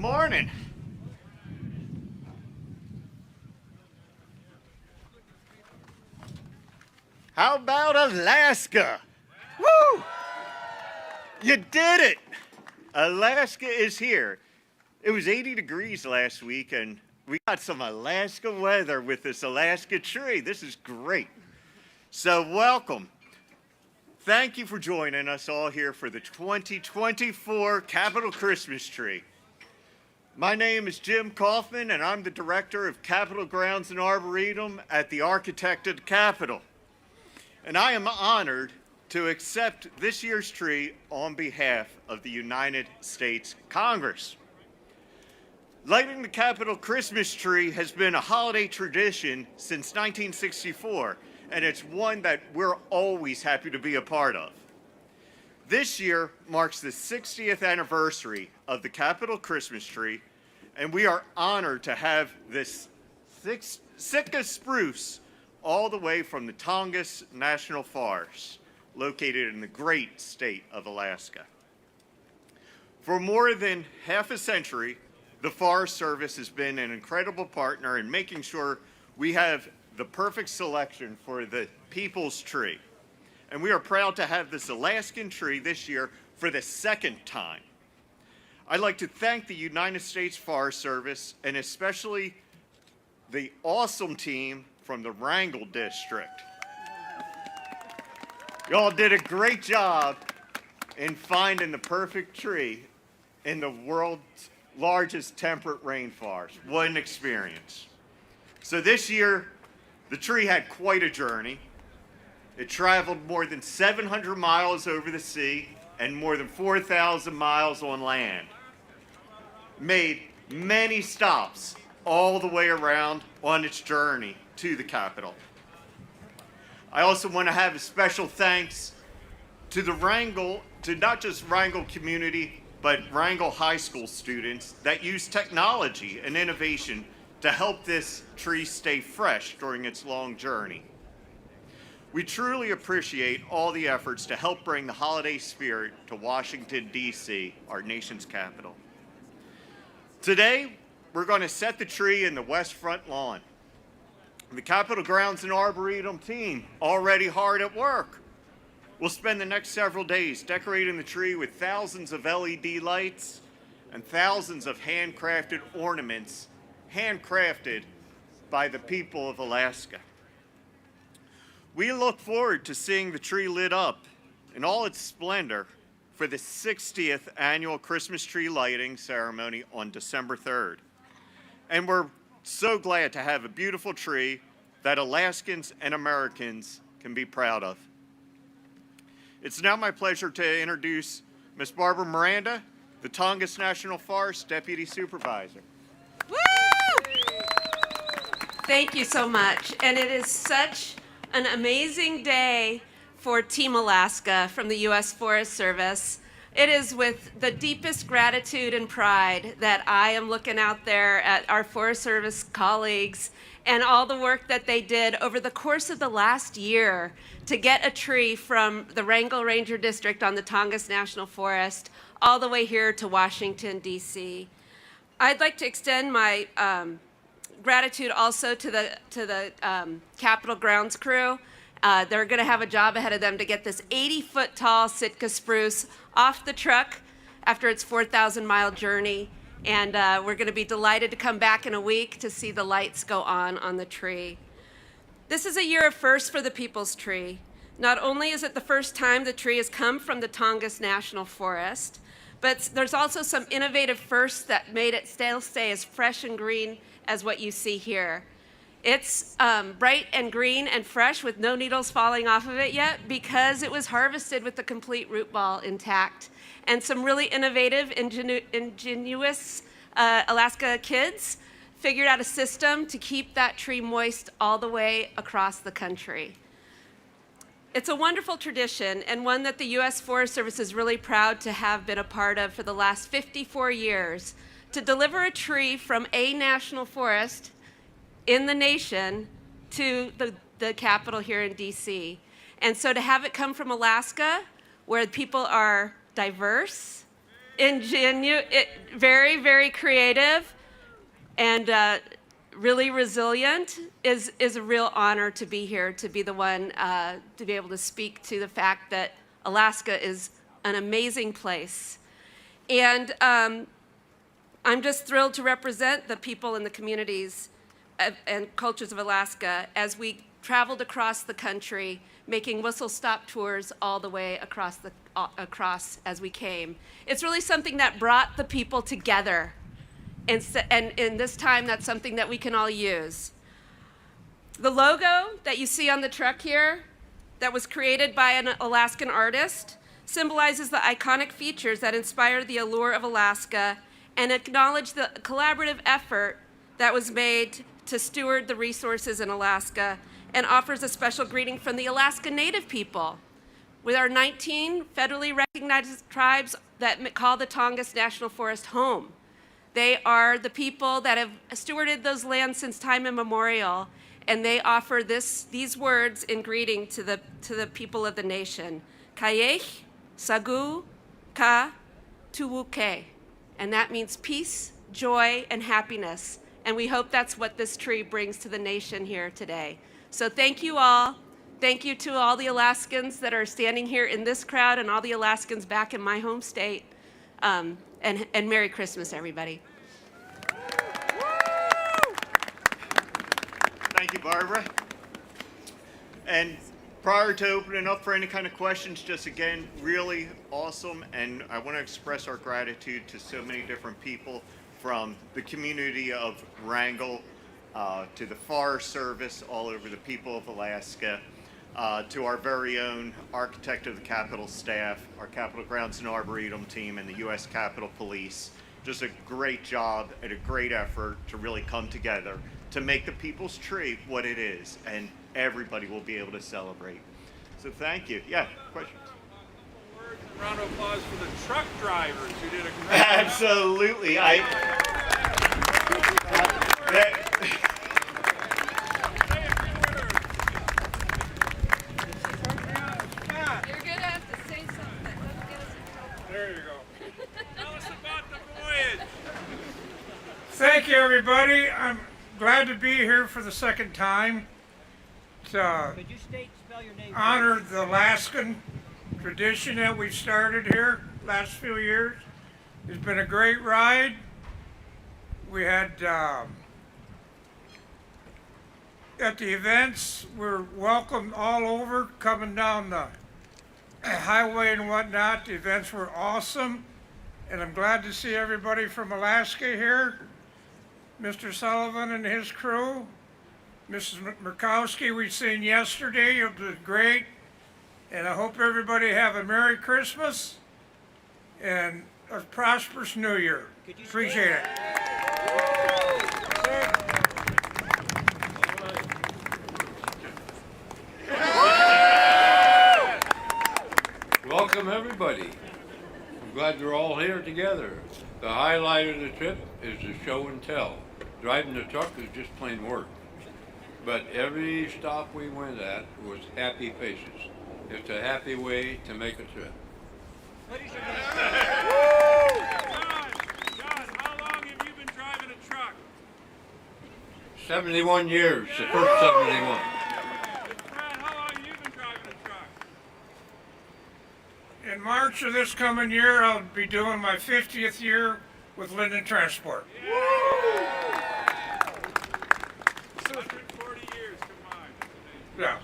Morning. How about Alaska? Woo! You did it! Alaska is here. It was 80 degrees last week, and we got some Alaska weather with this Alaska tree. This is great. So, welcome. Thank you for joining us all here for the 2024 Capitol Christmas Tree. My name is Jim Kaufman, and I'm the Director of Capitol Grounds and Arboretum at the Architect of the Capitol. And I am honored to accept this year's tree on behalf of the United States Congress. Lighting the Capitol Christmas tree has been a holiday tradition since 1964, and it's one that we're always happy to be a part of. This year marks the 60th anniversary of the Capitol Christmas tree, and we are honored to have this Sitka spruce all the way from the Tongass National Forest, located in the great state of Alaska. For more than half a century, the Forest Service has been an incredible partner in making sure we have the perfect selection for the people's tree. And we are proud to have this Alaskan tree this year for the second time. I'd like to thank the United States Forest Service and especially the awesome team from the Wrangell District. Y'all did a great job in finding the perfect tree in the world's largest temperate rainforest. What an experience. So this year, the tree had quite a journey. It traveled more than 700 miles over the sea and more than 4,000 miles on land. Made many stops all the way around on its journey to the Capitol. I also want to have a special thanks to the Wrangell, to not just Wrangell community, but Wrangell High School students that use technology and innovation to help this tree stay fresh during its long journey. We truly appreciate all the efforts to help bring the holiday spirit to Washington, D.C., our nation's capital. Today, we're going to set the tree in the west front lawn. The Capitol Grounds and Arboretum team already hard at work. We'll spend the next several days decorating the tree with thousands of LED lights and thousands of handcrafted ornaments, handcrafted by the people of Alaska. We look forward to seeing the tree lit up in all its splendor for the 60th annual Christmas tree lighting ceremony on December 3rd. And we're so glad to have a beautiful tree that Alaskans and Americans can be proud of. It's now my pleasure to introduce Ms. Barbara Miranda, the Tongass National Forest Deputy Supervisor. Woo! Thank you so much. And it is such an amazing day for Team Alaska from the U.S. Forest Service. It is with the deepest gratitude and pride that I am looking out there at our Forest Service colleagues and all the work that they did over the course of the last year to get a tree from the Wrangell Ranger District on the Tongass National Forest all the way here to Washington, D.C. I'd like to extend my gratitude also to the Capitol Grounds crew. They're going to have a job ahead of them to get this 80-foot tall Sitka spruce off the truck after its 4,000-mile journey. And we're going to be delighted to come back in a week to see the lights go on the tree. This is a year of firsts for the People's Tree. Not only is it the first time the tree has come from the Tongass National Forest, but there's also some innovative firsts that made it still stay as fresh and green as what you see here. It's bright and green and fresh with no needles falling off of it yet because it was harvested with the complete root ball intact. And some really innovative, ingenious Alaska kids figured out a system to keep that tree moist all the way across the country. It's a wonderful tradition and one that the U.S. Forest Service is really proud to have been a part of for the last 54 years, to deliver a tree from a national forest in the nation to the Capitol here in D.C. And so to have it come from Alaska, where people are diverse, very, very creative, and really resilient, is a real honor to be here, to be the one to be able to speak to the fact that Alaska is an amazing place. And I'm just thrilled to represent the people and the communities and cultures of Alaska as we traveled across the country, making whistle-stop tours all the way across as we came. It's really something that brought the people together, and in this time, that's something that we can all use. The logo that you see on the truck here, that was created by an Alaskan artist, symbolizes the iconic features that inspire the allure of Alaska and acknowledge the collaborative effort that was made to steward the resources in Alaska, and offers a special greeting from the Alaska Native people, with our 19 federally recognized tribes that call the Tongass National Forest home. They are the people that have stewarded those lands since time immemorial, and they offer these words in greeting to the people of the nation. Kayech, Sagu, Ka, Tuwuke. And that means peace, joy, and happiness. And we hope that's what this tree brings to the nation here today. So thank you all. Thank you to all the Alaskans that are standing here in this crowd and all the Alaskans back in my home state. And And Merry Christmas, everybody. Thank you, Barbara. And prior to opening up for any kind of questions, just again, really awesome. And I want to express our gratitude to so many different people, from the community of Wrangell to the Forest Service, all over the people of Alaska, to our very own architect of the Capitol staff, our Capitol Grounds and Arboretum team, and the U.S. Capitol Police. Just a great job and a great effort to really come together to make the People's Tree what it is, and everybody will be able to celebrate. So thank you. Yeah, questions? A round of applause for the truck drivers who did a great job. Absolutely. You're going to have to say something that doesn't get us in trouble. There you go. Tell us about the voyage. Thank you, everybody. I'm glad to be here for the second time to Could you spell your name? honor the Alaskan tradition that we started here last few years. It's been a great ride. We had at the events, we're welcomed all over, coming down the highway and whatnot. The events were awesome, and I'm glad to see everybody from Alaska here. Mr. Sullivan and his crew, Mrs. Murkowski we've seen yesterday, it was great, and I hope everybody have a Merry Christmas and a prosperous New Year. Appreciate it. Welcome, everybody. I'm glad you're all here together. The highlight of the trip is the show and tell. Driving the truck is just plain work. But every stop we went at was happy faces. It's a happy way to make a trip. John, how long have you been driving a truck? 71 years, the first 71. Brad, how long have you been driving a truck? In March of this coming year, I'll be doing my 50th year with Linden Transport. 140 years combined. Yeah.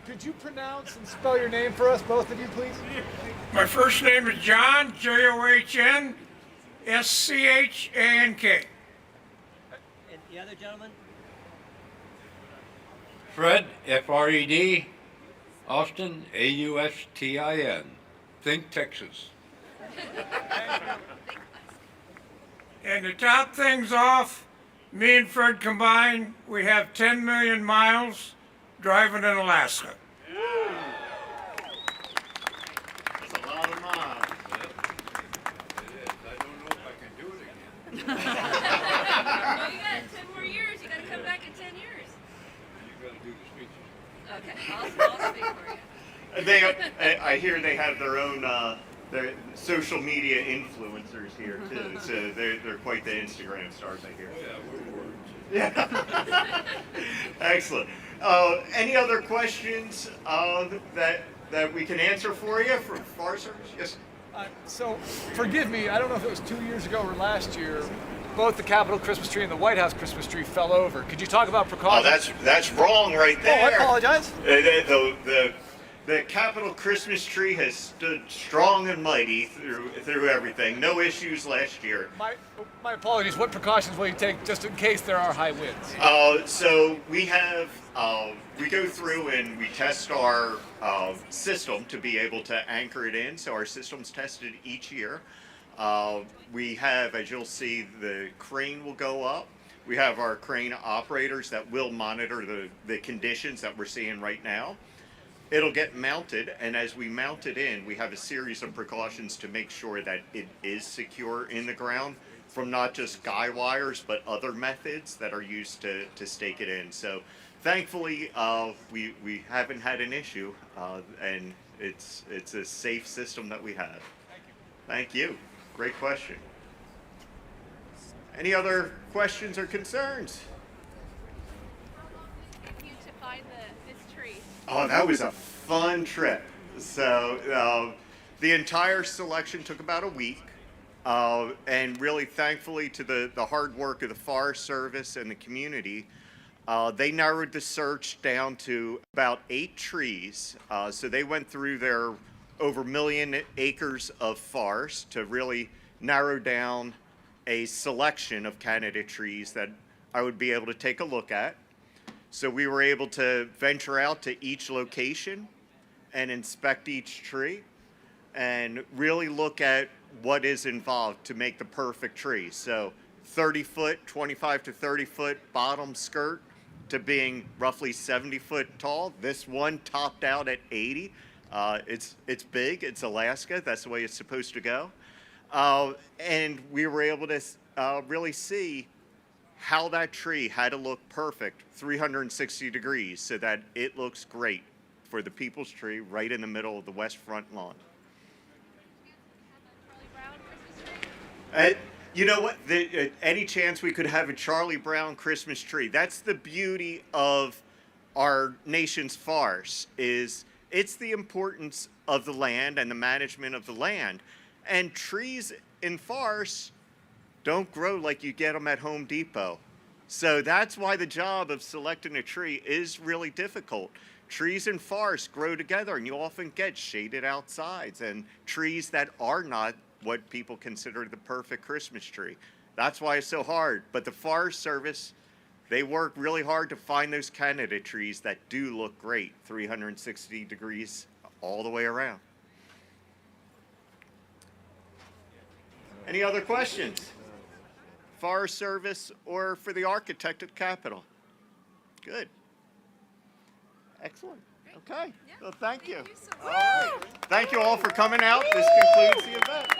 Could you pronounce and spell your name for us, both of you, please? My first name is John, John, Schank. And the other gentleman? Fred, F-R-E-D, Austin, A-U-S-T-I-N. Think Texas. And to top things off, me and Fred combined, we have 10 million miles driving in Alaska. That's a lot of miles. It is. I don't know if I can do it again. Well, you got 10 more years. You got to come back in 10 years. You gotta do the speeches. Okay, I'll speak for you. I hear they have their own their social media influencers here too, so they're quite the Instagram stars, I hear. Yeah, we're words. Yeah. Excellent. Any other questions that we can answer for you from Forest Service? Yes. So, forgive me, I don't know if it was 2 years ago or last year, both the Capitol Christmas tree and the White House Christmas tree fell over. Could you talk about Oh, precautions? that's wrong right Oh, I there. apologize. The Capitol Christmas tree has stood strong and mighty through everything. No issues last year. My apologies. What precautions will you take just in case there are high winds? So we have we go through and we test our system to be able to anchor it in. So our system's tested each year. We have, as you'll see, the crane will go up. We have our crane operators that will monitor the conditions that we're seeing right now. It'll get mounted, and as we mount it in, we have a series of precautions to make sure that it is secure in the ground from not just guy wires, but other methods that are used to stake it in. So thankfully, we haven't had an issue, and it's a safe system that we have. Thank you. Great question. Any other questions or concerns? You to find this tree. Oh, that was a fun trip. So the entire selection took about a week. And really thankfully to the hard work of the Forest Service and the community, they narrowed the search down to about 8 trees. So they went through their over 1 million acres of forest to really narrow down a selection of candidate trees that I would be able to take a look at. So we were able to venture out to each location and inspect each tree and really look at what is involved to make the perfect tree. So 30-foot, 25 to 30-foot bottom skirt to being roughly 70-foot tall. This one topped out at 80. It's big, it's Alaska, that's the way it's supposed to go. And we were able to really see how that tree had to look perfect 360 degrees so that it looks great for the people's tree right in the middle of the west front lawn. You know what? Any chance we could have a Charlie Brown Christmas tree? That's the beauty of our nation's forests, is it's the importance of the land and the management of the land. And trees in forests don't grow like you get them at Home Depot. So that's why the job of selecting a tree is really difficult. Trees and forests grow together, and you often get shaded outsides and trees that are not what people consider the perfect Christmas tree. That's why it's so hard. But the Forest Service, they work really hard to find those candidate trees that do look great 360 degrees all the way around. Any other questions? Forest Service or for the architect at Capitol? Good. Excellent. Okay. Well, thank you. Thank you so All right. Thank you all for coming out. This concludes the event.